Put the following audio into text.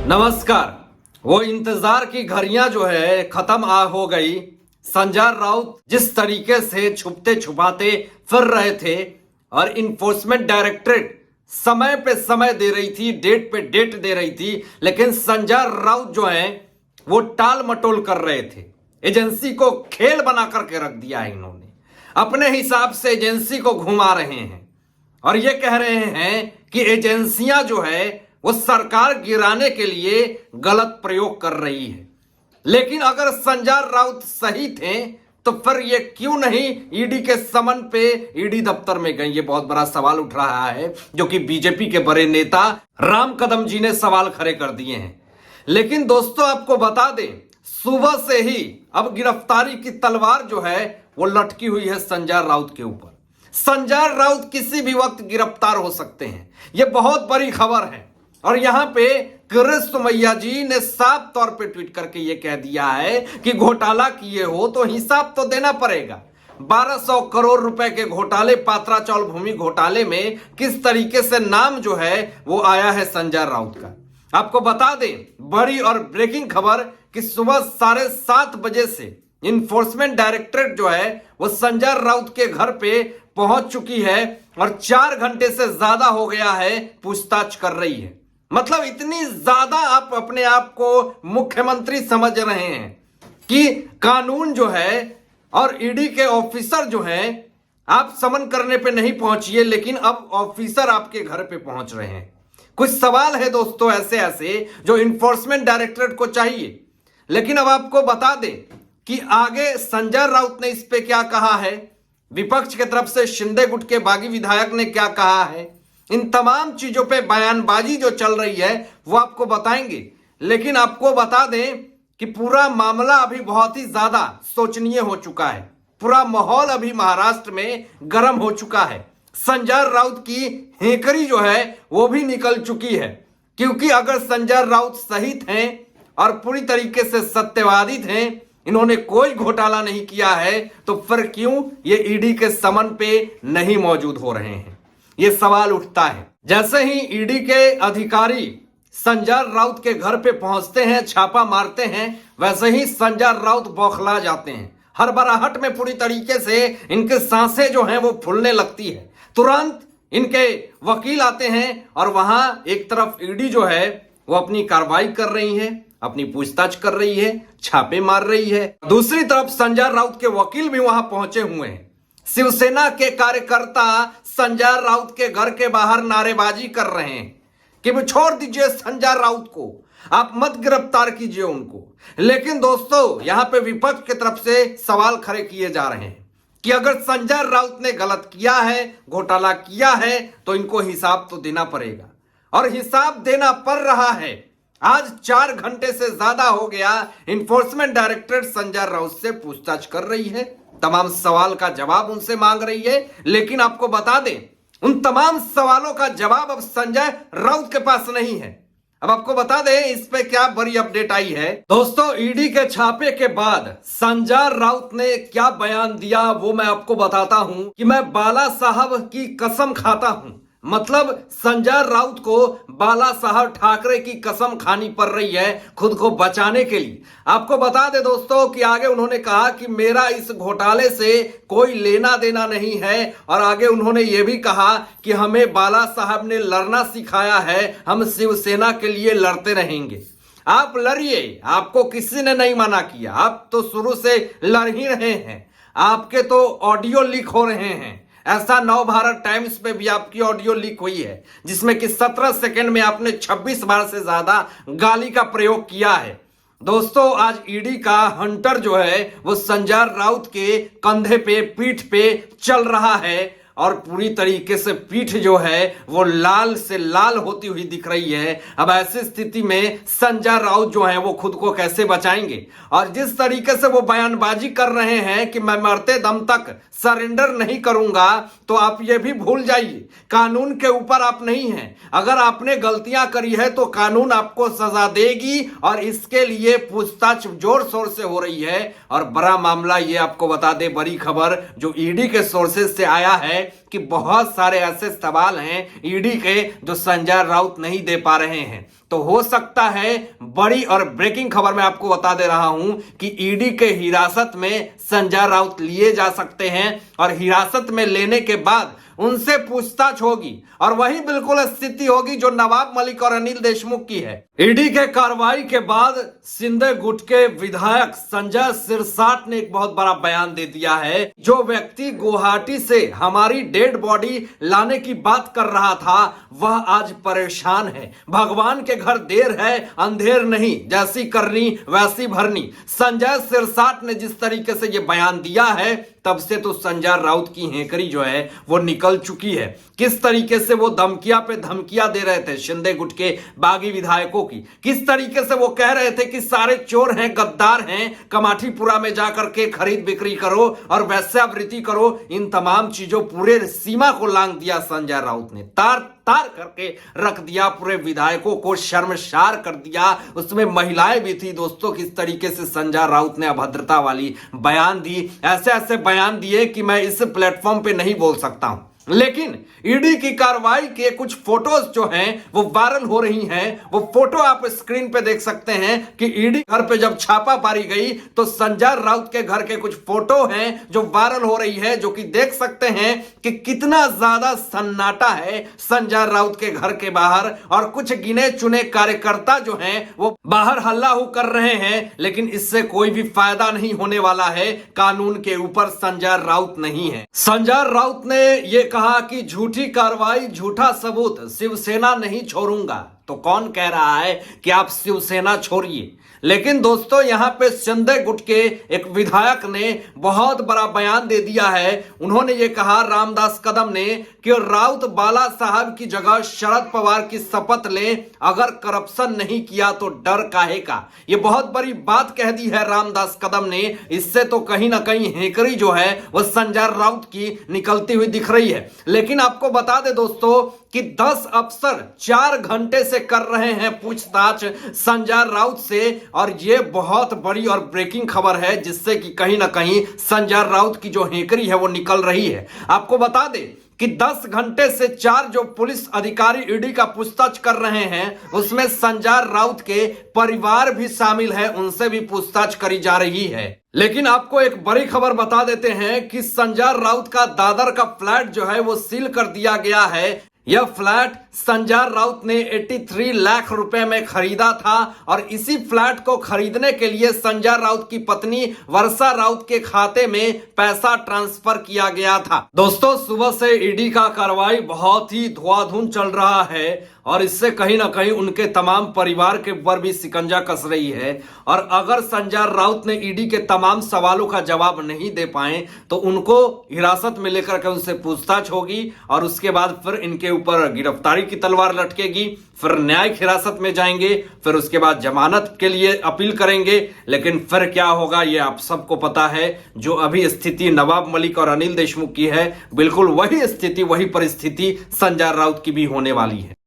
नमस्कार। वो इंतजार की घड़ियां जो है खत्म हो गई। संजय राउत जिस तरीके से छुपते छुपाते फिर रहे थे और इन्फोर्समेंट डायरेक्टरेट समय पे समय दे रही थी, डेट पे डेट दे रही थी, लेकिन संजय राउत जो है वो टाल मटोल कर रहे थे। एजेंसी को खेल बना करके रख दिया है इन्होंने। अपने हिसाब से एजेंसी को घुमा रहे हैं और ये कह रहे हैं कि एजेंसियां जो है वो सरकार गिराने के लिए गलत प्रयोग कर रही है। लेकिन अगर संजय राउत सही थे तो फिर ये क्यों नहीं ईडी के समन पे ईडी दफ्तर में गए? ये बहुत बड़ा सवाल उठ रहा है, जो कि बीजेपी के बड़े नेता राम कदम जी ने सवाल खड़े कर दिए हैं। लेकिन दोस्तों आपको बता दें, सुबह से ही अब गिरफ्तारी की तलवार जो है वो लटकी हुई है संजय राउत के ऊपर। संजय राउत किसी भी वक्त गिरफ्तार हो सकते हैं, यह बहुत बड़ी खबर है। और यहां पे कृष्ण सुमैया जी ने साफ तौर पे ट्वीट करके यह कह दिया है कि घोटाला किए हो तो हिसाब तो देना पड़ेगा। 1200 करोड़ रुपए के घोटाले, पात्रा चावल भूमि घोटाले में किस तरीके से नाम जो है वो आया है संजय राउत का। आपको बता दें, बड़ी और ब्रेकिंग खबर कि सुबह 7:30 बजे से इन्फोर्समेंट डायरेक्टरेट जो है वो संजय राउत के घर पे पहुंच चुकी है और 4 घंटे से ज्यादा हो गया है पूछताछ कर रही है। मतलब इतनी ज्यादा आप अपने आप को मुख्यमंत्री समझ रहे हैं कि कानून जो है और ईडी के ऑफिसर जो हैं, आप समन करने पे नहीं पहुंचिए, लेकिन अब ऑफिसर आपके घर पे पहुंच रहे हैं। कुछ सवाल है दोस्तों ऐसे ऐसे जो इन्फोर्समेंट डायरेक्टरेट को चाहिए। लेकिन अब आपको बता दें कि आगे संजय राउत ने इस पे क्या कहा है, विपक्ष की तरफ से शिंदे गुट के बागी विधायक ने क्या कहा है, इन तमाम चीजों पे बयानबाजी जो चल रही है वो आपको बताएंगे। लेकिन आपको बता दें कि पूरा मामला अभी बहुत ही ज्यादा सोचनीय हो चुका है। पूरा माहौल अभी महाराष्ट्र में गर्म हो चुका है। संजय राउत की हेकड़ी जो है वो भी निकल चुकी है, क्योंकि अगर संजय राउत सही थे और पूरी तरीके से सत्यवादी थे, इन्होंने कोई घोटाला नहीं किया है, तो फिर क्यों ये ईडी के समन पे नहीं मौजूद हो रहे हैं? ये सवाल उठता है। जैसे ही ईडी के अधिकारी संजय राउत के घर पे पहुंचते हैं, छापा मारते हैं, वैसे ही संजय राउत बौखला जाते हैं। हड़बड़ाहट में पूरी तरीके से इनके सांसें जो हैं वो फूलने लगती है। तुरंत इनके वकील आते हैं और वहां एक तरफ ईडी जो है वो अपनी कार्रवाई कर रही है, अपनी पूछताछ कर रही है, छापे मार रही है। दूसरी तरफ संजय राउत के वकील भी वहां पहुंचे हुए हैं। शिवसेना के कार्यकर्ता संजय राउत के घर के बाहर नारेबाजी कर रहे हैं कि वो छोड़ दीजिए संजय राउत को, आप मत गिरफ्तार कीजिए उनको। लेकिन दोस्तों यहां पे विपक्ष की तरफ से सवाल खड़े किए जा रहे हैं कि अगर संजय राउत ने गलत किया है, घोटाला किया है, तो इनको हिसाब तो देना पड़ेगा और हिसाब देना पड़ रहा है। आज 4 घंटे से ज्यादा हो गया इन्फोर्समेंट डायरेक्टरेट संजय राउत से पूछताछ कर रही है, तमाम सवाल का जवाब उनसे मांग रही है। लेकिन आपको बता दें, उन तमाम सवालों का जवाब अब संजय राउत के पास नहीं है। अब आपको बता दें इस पे क्या बड़ी अपडेट आई है। दोस्तों ईडी के छापे के बाद संजय राउत ने क्या बयान दिया वो मैं आपको बताता हूं कि मैं बाला साहब की कसम खाता हूं। मतलब संजय राउत को बाला साहब ठाकरे की कसम खानी पड़ रही है खुद को बचाने के लिए। आपको बता दे दोस्तों कि आगे उन्होंने कहा कि मेरा इस घोटाले से कोई लेना देना नहीं है, और आगे उन्होंने ये भी कहा कि हमें बाला साहब ने लड़ना सिखाया है, हम शिवसेना के लिए लड़ते रहेंगे। आप लड़िए, आपको किसी ने नहीं मना किया, आप तो शुरू से लड़ ही रहे हैं। आपके तो ऑडियो लीक हो रहे हैं। ऐसा नवभारत टाइम्स पे भी आपकी ऑडियो लीक हुई है जिसमें कि 17 सेकंड में आपने 26 बार से ज्यादा गाली का प्रयोग किया है। दोस्तों आज ईडी का हंटर जो है वो संजय राउत के कंधे पे, पीठ पे चल रहा है और पूरी तरीके से पीठ जो है वो लाल से लाल होती हुई दिख रही है। अब ऐसी स्थिति में संजय राउत जो है वो खुद को कैसे बचाएंगे? और जिस तरीके से वो बयानबाजी कर रहे हैं कि मैं मरते दम तक सरेंडर नहीं करूंगा, तो आप ये भी भूल जाइए कानून के ऊपर आप नहीं हैं। अगर आपने गलतियां करी है तो कानून आपको सजा देगी और इसके लिए पूछताछ जोर शोर से हो रही है। और बड़ा मामला ये आपको बता दे, बड़ी खबर जो ईडी के सोर्सेज से आया है कि बहुत सारे ऐसे सवाल हैं ईडी के जो संजय राउत नहीं दे पा रहे हैं। तो हो सकता है, बड़ी और ब्रेकिंग खबर मैं आपको बता दे रहा हूं कि ईडी के हिरासत में संजय राउत लिए जा सकते हैं और हिरासत में लेने के बाद उनसे पूछताछ होगी और वही बिल्कुल स्थिति होगी जो नवाब मलिक और अनिल देशमुख की है। ईडी के कार्रवाई के बाद सिंदे गुट के विधायक संजय सिरसाट ने एक बहुत बड़ा बयान दे दिया है। जो व्यक्ति गुवाहाटी से हमारी डेड बॉडी लाने की बात कर रहा था वह आज परेशान है। भगवान के घर देर है अंधेर नहीं, जैसी करनी वैसी भरनी। संजय सिरसाट ने जिस तरीके से यह बयान दिया है तब से तो संजय राउत की हेकड़ी जो है वो निकल चुकी है। किस तरीके से वो धमकियां पे धमकियां दे रहे थे शिंदे गुट के बागी विधायकों की, किस तरीके से वो कह रहे थे कि सारे चोर हैं, गद्दार हैं, कमाठीपुरा में जाकर के खरीद बिक्री करो और वैश्यावृत्ति करो। इन तमाम चीजों पूरे सीमा को लांघ दिया संजय राउत ने, तार तार करके रख दिया, पूरे विधायकों को शर्मसार कर दिया। उसमें महिलाएं भी थी दोस्तों। किस तरीके से संजय राउत ने अभद्रता वाली बयान दी, ऐसे ऐसे बयान दिए कि मैं इस प्लेटफॉर्म पे नहीं बोल सकता हूं। लेकिन ईडी की कार्रवाई के कुछ फोटोज जो हैं वो वायरल हो रही हैं। वो फोटो आप स्क्रीन पे देख सकते हैं कि ईडी घर पे जब छापा मारी गई तो संजय राउत के घर के कुछ फोटो हैं जो वायरल हो रही है, जो कि देख सकते हैं कि कितना ज्यादा सन्नाटा है संजय राउत के घर के बाहर। और कुछ गिने चुने कार्यकर्ता जो हैं वो बाहर हल्ला हो कर रहे हैं, लेकिन इससे कोई भी फायदा नहीं होने वाला है। कानून के ऊपर संजय राउत नहीं है। संजय राउत ने यह कहा कि झूठी कार्रवाई, झूठा सबूत, शिवसेना नहीं छोड़ूंगा। तो कौन कह रहा है कि आप शिवसेना छोड़िए? लेकिन दोस्तों यहां पे शिंदे गुट के एक विधायक ने बहुत बड़ा बयान दे दिया है। उन्होंने ये कहा, रामदास कदम ने, कि राउत बाला साहब की जगह शरद पवार की शपथ ले, अगर करप्शन नहीं किया तो डर काहे का। ये बहुत बड़ी बात कह दी है रामदास कदम ने। इससे तो कहीं ना कहीं हेकड़ी जो है वो संजय राउत की निकलती हुई दिख रही है। लेकिन आपको बता दे दोस्तों कि 10 अफसर 4 घंटे से कर रहे हैं पूछताछ संजय राउत से, और ये बहुत बड़ी और ब्रेकिंग खबर है जिससे कि कहीं ना कहीं संजय राउत की जो हेकड़ी है वो निकल रही है। आपको बता दें कि 10 घंटे से 4 जो पुलिस अधिकारी ईडी का पूछताछ कर रहे हैं उसमें संजय राउत के परिवार भी शामिल है, उनसे भी पूछताछ करी जा रही है। लेकिन आपको एक बड़ी खबर बता देते हैं कि संजय राउत का दादर का फ्लैट जो है वो सील कर दिया गया है। यह फ्लैट संजय राउत ने 83 लाख रुपए में खरीदा था और इसी फ्लैट को खरीदने के लिए संजय राउत की पत्नी वर्षा राउत के खाते में पैसा ट्रांसफर किया गया था। दोस्तों सुबह से ईडी का कार्रवाई बहुत ही धुआंधुन चल रहा है और इससे कहीं ना कहीं उनके तमाम परिवार के ऊपर भी शिकंजा कस रही है। और अगर संजय राउत ने ईडी के तमाम सवालों का जवाब नहीं दे पाए तो उनको हिरासत में लेकर के उनसे पूछताछ होगी और उसके बाद फिर इनके ऊपर गिरफ्तारी की तलवार लटकेगी, फिर न्यायिक हिरासत में जाएंगे, फिर उसके बाद जमानत के लिए अपील करेंगे। लेकिन फिर क्या होगा ये आप सबको पता है। जो अभी स्थिति नवाब मलिक और अनिल देशमुख की है, बिल्कुल वही स्थिति, वही परिस्थिति संजय राउत की भी होने वाली है।